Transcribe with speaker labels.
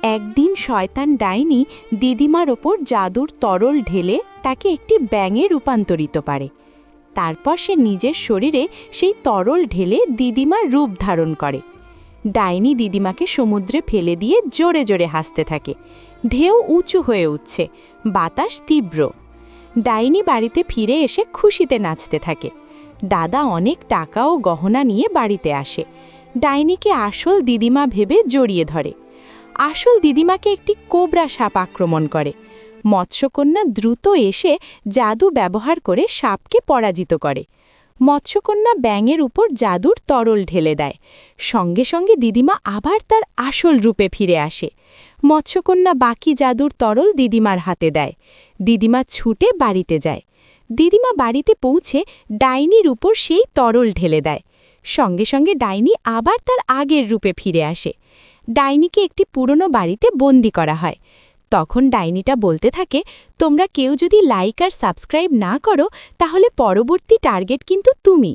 Speaker 1: একদিন শয়তান ডাইনি দিদিমার ওপর জাদুর তরল ঢেলে তাকে একটি ব্যাঙে রূপান্তরিত করে। তারপর সে নিজের শরীরে সেই তরল ঢেলে দিদিমার রূপ ধারণ করে। ডাইনি দিদিমাকে সমুদ্রে ফেলে দিয়ে জোরে জোরে হাসতে থাকে। ঢেউ উঁচু হয়ে উঠছে, বাতাস তীব্র। ডাইনি বাড়িতে ফিরে এসে খুশিতে নাচতে থাকে। দাদা অনেক টাকা ও গহনা নিয়ে বাড়িতে আসে। ডাইনিকে আসল দিদিমা ভেবে জড়িয়ে ধরে। আসল দিদিমাকে একটি কোবরা সাপ আক্রমণ করে। মৎস্যকন্যা দ্রুত এসে জাদু ব্যবহার করে সাপকে পরাজিত করে। মৎস্যকন্যা ব্যাঙের উপর জাদুর তরল ঢেলে দেয়। সঙ্গে সঙ্গে দিদিমা আবার তার আসল রূপে ফিরে আসে। মৎস্যকন্যা বাকি জাদুর তরল দিদিমার হাতে দেয়। দিদিমা ছুটে বাড়িতে যায়। দিদিমা বাড়িতে পৌঁছে ডাইনির উপর সেই তরল ঢেলে দেয়। সঙ্গে সঙ্গে ডাইনি আবার তার আগের রূপে ফিরে আসে। ডাইনিকে একটি পুরনো বাড়িতে বন্দি করা হয়। তখন ডাইনিটা বলতে থাকে, তোমরা কেউ যদি লাইক আর সাবস্ক্রাইব না করো তাহলে পরবর্তী টার্গেট কিন্তু তুমি।